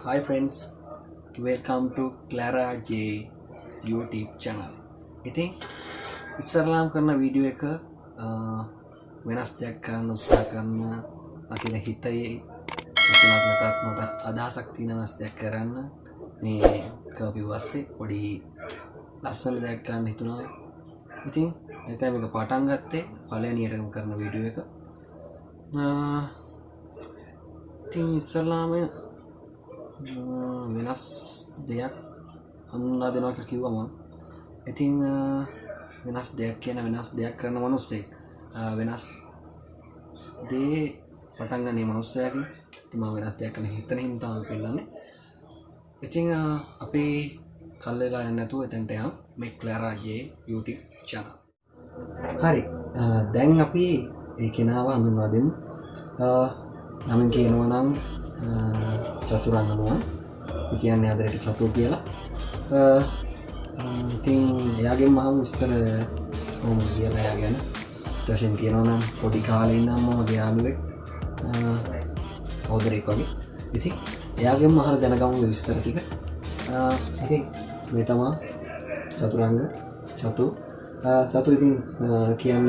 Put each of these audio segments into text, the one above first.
Hi friends, welcome to Clara J YouTube channel. ඉතින් ඉස්සරලාම් කරන video එක වෙනස් දෙයක් කරන්න උත්සාහ කරන අකිල හිතේ මට අදහසක් තියෙන වෙනස් දෙයක් කරන්න මේ කර්විව් ඇස්සේ පොඩි ලස්සන දෙයක් ගන්න හිතුණා. ඉතින් ඒකයි මේක පටන් ගත්තේ පළවෙනියටම කරන වීඩියෝ එක. ඉතින් ඉස්සරලාම වෙනස් දෙයක් හඳුන්වා දෙනවා කියලා කිව්වම ඉතින් වෙනස් දෙයක් කියන වෙනස් දෙයක් කරන මිනිස්සෙක් වෙනස් දේ පටන් ගන්න මිනිස්සයාගේ ඉතින් මම වෙනස් දෙයක් කරන හිතන හින්දා තමයි පෙන්නන්නේ. ඉතින් අපි කල් වෙලා යන්නේ නැතුව එතනට යමු මේ Clara J YouTube channel. හරි දැන් අපි ඒ කෙනාව හඳුන්වා දෙමු. නමින් කියනවා නම් චතුරංගමුව කියන්නේ ආදරයට චතුර කියලා. ඉතින් එයාගෙන් මම විස්තර කොහොමද කියලා එයා ගැන ඊටසින් කියනවා නම් පොඩි කාලේ ඉඳන්ම මගේ යාළුවෙක් සහෝදරෙක් වගේ. ඉතින් එයාගෙන් මම අහලා දැනගමු විස්තර ටික. ඉතින් මේ තමයි චතුරංග චතු ඉතින් කියන්න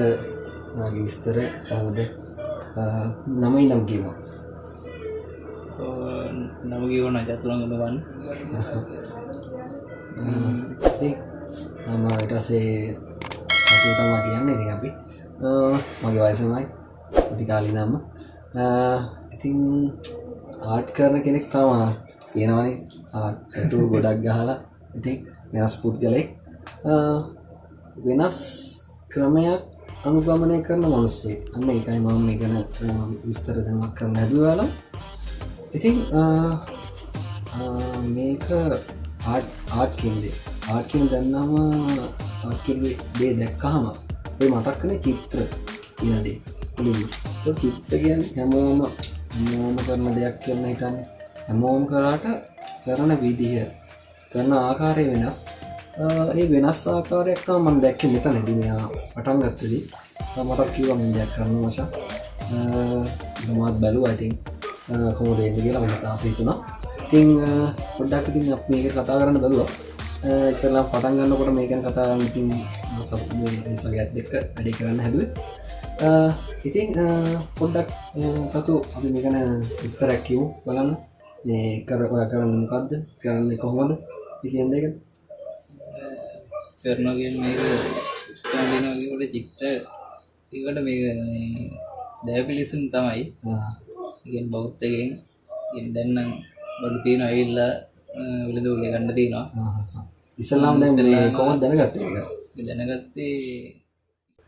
යාගේ විස්තර කොහොමද නම කියනවා. නම කියවන චතුරංගමුවන්. ඉතින් මම ඊට පස්සේ අපි තමයි කියන්නේ ඉතින් අපි මගේ වයසමයි පොඩි කාලේ ඉඳන්ම ඉතින් ආර්ට් කරන කෙනෙක් තමයි කියනවනේ ආර්ට් ටැටු ගොඩක් ගහලා ඉතින් වෙනස් පුද්ගලෙක් වෙනස් ක්‍රමයක් අනුගමනය කරන මිනිස්සෙක්. අන්න ඒකයි මම මේ ගැන විස්තර දැනුවත් කරන්න හැදුවාලා. ඉතින් මේක ආර්ට් කියන දැන්නම ආර්ට් කියන දේ දැක්කහම ඒ මතක් වෙන චිත්‍ර කියන දේ. චිත්‍ර කියන්නේ හැමෝම කරන දෙයක් කියලා හිතන්නේ. හැමෝම කරාට කරන විදිහ කරන ආකාරය වෙනස්. ඒ වෙනස් ආකාරයක් තමයි මම දැක්කේ මෙතනදී මෙයා පටන් ගත්තදී. මටත් කිව්වා මම දෙයක් කරනවා මචං. මමත් බැලුවා ඉතින් කොහොමද එන්නේ කියලා මට ආසයි හිතුණා. ඉතින් පොඩ්ඩක් ඉතින් අපි මේක කතා කරන්න බැලුවා. ඉස්සෙල්ලා පටන් ගන්නකොට මේක ගැන කතා කරන්න ඉතින් මේ සගයත් එක්ක වැඩි කරන්න හැදුවේ. ඉතින් පොඩ්ඩක් සතු අපි මේක ගැන විස්තරයක් කියමු බලන්න. මේ ඔයා කරන්නේ මොකද්ද? කරන්නේ කොහොමද? කියන දෙක කරනවා කියන්නේ මේක ස්ටෑන්ඩිනවා කියනකොට චිත්‍ර ඒකට මේක දැපිලිසුම් තමයි. කියන්නේ බෞද්ධයෙන් දැන් නම් බඩු තියෙන ඇවිල්ලා විලඳුලේ ගන්න තියෙනවා. ඉස්ලාම් දැන් මේ කොහොමද දැනගත්තේ ඒක? දැනගත්තේ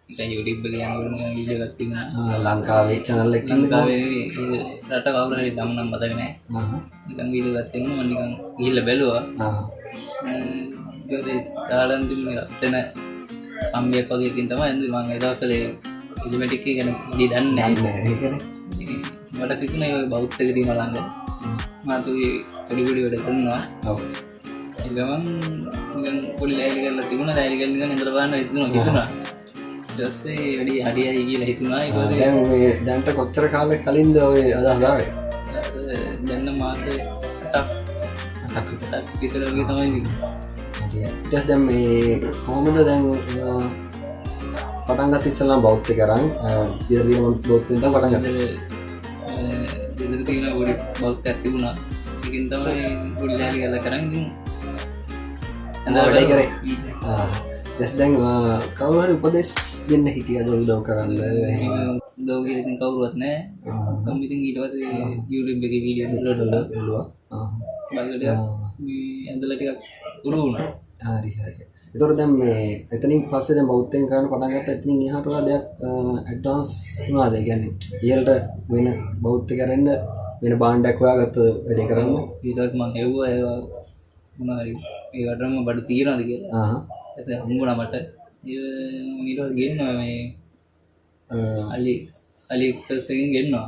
ඒක YouTube එකේ යනකොට මම වීඩියෝ එකක් තිබුණා. ලංකාවේ channel එකකින් ලංකාවේ රට කවුරු හරි නම් මතක නැහැ. නිකන් වීඩියෝ එකක් තිබුණා මම නිකන් ගිහිල්ලා බැලුවා. ඒකේ තාලන් තිබුණේ රත්න අම්මියක් වගේකින් තමයි මම ඒ දවස්වල ඉලිමැටික් එක ගැන පොඩි දන්නේ නැහැ. ඒකනේ. මට තිබුණේ ඔය බෞද්ධක දින ළඟ මාතුගේ පොඩි වැඩ කරනවා. ඔව්. ඒ ගමන් නිකන් පොඩි ලෑලි කරලා තිබුණා. ලෑලි කරලා නිකන් ඉඳලා බලන්න හිතුණා. ඊට පස්සේ වැඩි හරියයි කියලා හිතුණා. ඒක දැන් ඔය දැන්ට කොච්චර කාලයක් කලින්ද ඔය අදහස ආවේ? දැන් මාස 8ක් විතර වගේ තමයි ඉන්නේ. ඊට දැන් මේ කොහොමද දැන් පටන් ගත්ත ඉස්සෙල්ලා බෞද්ධ කරන් ඉතින් බෞද්ධෙන් තමයි පටන් ගත්තේ. දෙන්න තියෙන පොඩි බෞද්ධයක් තිබුණා. ඒකෙන් තමයි පොඩි ලෑලි කරලා කරන් ඉතින් වැඩි කරේ. දැන් කවුරු හරි උපදෙස් දෙන්න හිටියද උදව් කරන්න? එහෙම උදව් කියලා ඉතින් කවුරුවත් නැහැ. මම ඉතින් ඊට පස්සේ YouTube එකේ වීඩියෝ දාලා බලුවා. බලලා මේ ඇඳලා ටිකක් උරු වුණා. හරි. ඒතකොට දැන් මේ එතනින් පස්සේ දැන් බෞද්ධෙන් කරන්න පටන් ගත්තා. එතනින් එහාට වඩා දෙයක් ඇඩ්වාන්ස් වුණාද? ඒ කියන්නේ ඉහළට වෙන බෞද්ධ කරන්න වෙන බාණ්ඩයක් හොයාගත්ත වැඩේ කරන්න. ඊට පස්සේ මම හෙව්වා ඒවා මොනවාරි ඒකටම බඩු තියනවාද කියලා. ඒක හම්බුණා මට. ඊට පස්සේ ගෙන්නවා මේ අලි එක්ස්ප්‍රස් එකෙන් ගෙන්නවා.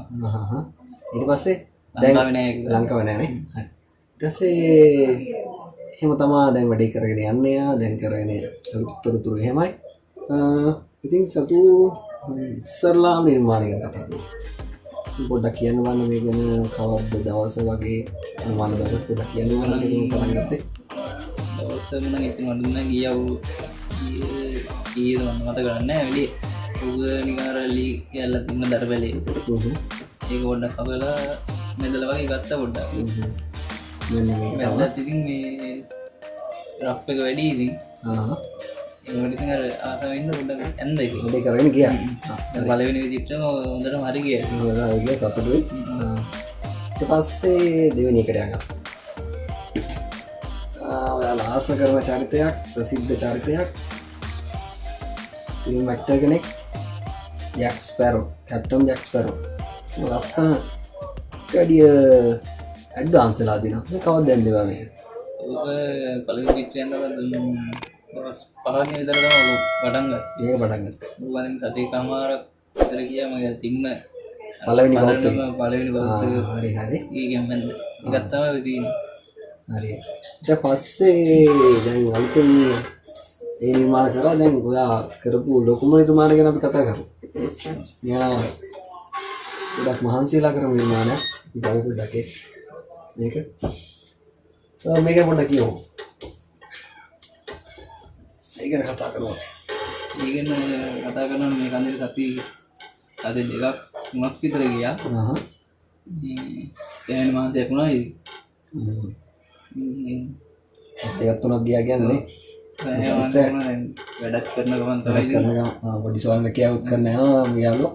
ඊට පස්සේ ලංකාවේ නෑ නේ. හරි. ඊට පස්සේ එහෙම තමයි දැන් වැඩේ කරගෙන යන්නේ. දැන් කරගෙන තොරතුරු එහෙමයි. ඉතින් චතු ඉස්සරලා නිර්මාණය කරන කතාව. පොඩ්ඩක් කියන්න වන්න මේ ගැන කවද්ද දවස වගේ මන දවස පොඩ්ඩක් කියන්න වන්න පටන් ගත්තේ. දවස මම ඉතින් වඩුන්න ගියව ඊයේ මම මතක ගන්න නැහැ වැඩි උග නිකාරලි කියලා තින්න දරබලේ ඒක පොඩ්ඩක් කපලා මෙදලා වගේ ගත්තා පොඩ්ඩක් මෙන්න මේ වැද්දත් ඉතින් මේ රප් එක වැඩි ඉතින් ඒකට ඉතින් අර ආසාවෙන් ඉන්න පොඩ්ඩක් ඇන්ද ඉතින් ඒක කරගෙන ගියා. පළවෙනි විදිහටම හොඳටම හරි ගියා. ඒක සතුටුයි. ඊට පස්සේ දෙවෙනි එකට යනවා. ඔයාලා ආස කරන චරිතයක් ප්‍රසිද්ධ චරිතයක් ෆිල්ම් ඇක්ටර් කෙනෙක් jack Sparrow captain jack Sparrow ලස්සන කඩිය ඇඩ්වාන්ස් වෙලා දිනවා. මේ කවද්ද දැන්දේවා මේක? ඔබ පළවෙනි චිත්‍රය යනවා දවස් 5 ක විතර තමයි පටන් ගත්තේ. මේක පටන් ගත්තා. ඌවලින් සතේ කමාරක් විතර ගියා මගේ තින්න පළවෙනි පළවෙනි බෞද්ධ හරි හරි ඒකෙන් මම ඒකත් තමයි තියෙන්නේ. හරි. ඊට පස්සේ දැන් අලුතෙන් ඒ නිර්මාණ කරලා දැන් ඔයා කරපු ලොකුම නිර්මාණ ගැන අපි කතා කරමු. මෙයා ගොඩක් මහන්සිලා කරපු නිර්මාණයක්. ඉතින් පොඩ්ඩක් මේක මේක පොඩ්ඩක් කියමු. ඒ ගැන කතා කරමු. ඒ ගැන කතා කරනවා මේ කන්දේ සති අද දෙකක් තුනක් විතර ගියා. සෑහෙන මාසයක් වුණා ඉතින්. දෙකක් තුනක් ගියා කියන්නේ වැඩක් කරන ගමන් තමයි පොඩි සෝංග කියවුත් කරන යනවා මේ යාළුවා.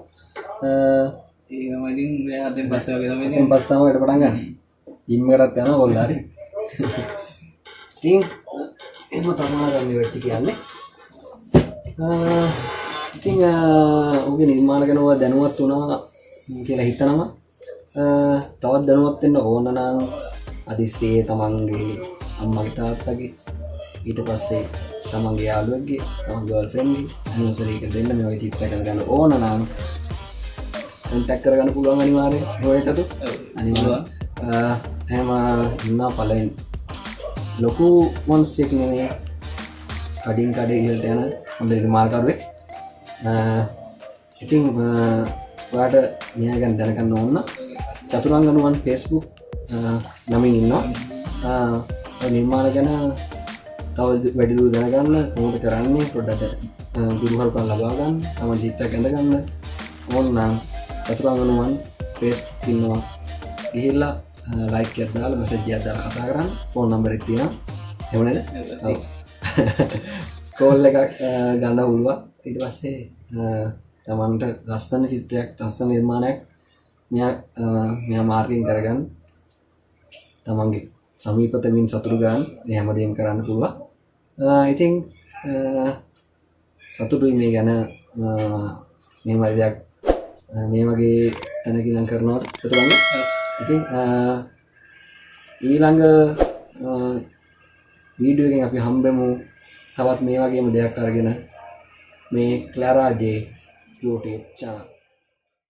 ඒකම ඉතින් මෙයාටෙන් පස්සේ වගේ තමයි ඉතින් පස්සේ තමයි වැඩ පටන් ගන්න. ජිම් කරත් යනවා කොල්ලා හරි. ඉතින් එහෙම තමයි ගන්නේ වෙටි කියන්නේ. ඉතින් ඔහුගේ නිර්මාණ ගැන ඔයා දැනුවත් වුණා කියලා හිතනවා. තවත් දැනුවත් වෙන්න ඕන නම් අදිස්සියේ තමන්ගේ අම්මගේ තාත්තගේ ඊට පස්සේ තමන්ගේ යාළුවෙක්ගේ තමන්ගේ ගර්ල්ෆ්‍රෙන්ඩ්ගේ ඇනිවර්සරි එක දෙන්න මේ වගේ චිත්‍ර කරගන්න ඕන නම් කොන්ටැක්ට් කරගන්න පුළුවන් අනිවාර්යයෙන් ඔයටද අනිවාර්යයෙන් එහෙම ඉන්නා පළවෙනි ලොකු මොන්ස්ටර් නෙමෙයි කඩින් කඩේ ඉහළට යන හොඳ නිර්මාණකරුවෙක්. ඉතින් ඔයාට මෙයා ගැන දැනගන්න ඕන නම් චතුරංගනුවන් Facebook නමින් ඉන්නවා. නිර්මාණ ගැන තව වැඩි දුර දැනගන්න කොහොමද කරන්නේ පොඩ්ඩක් ගුරුහරුකම් ලබා ගන්න තමයි චිත්‍රයක් ඇඳ ගන්න ඕන නම් චතුරංගනුවන් Facebook ඉන්නවා. ගිහිල්ලා ලයික් එකක් දාලා මෙසේජ් එකක් දාලා කතා කරන්න. ෆෝන් නම්බර් එක තියෙනවා. එහෙම නේද? ඔව්. කෝල් එකක් ගන්න පුළුවන්. ඊට පස්සේ තමන්ට ලස්සන චිත්‍රයක් ලස්සන නිර්මාණයක් මෙයා මාර්කින් කරගන්න තමන්ගේ සමීපතමින් සතුරු ගන්න මේ හැමදේම කරන්න පුළුවන්. ඉතින් සතුටුයි මේ ගැන මේ වගේ දෙයක් මේ වගේ තැනක ඉඳන් කරනවට ඒතරම්. ඉතින් ඊළඟ වීඩියෝ එකෙන් අපි හම්බෙමු තවත් මේ වගේම දෙයක් අරගෙන මේ Clara J YouTube channel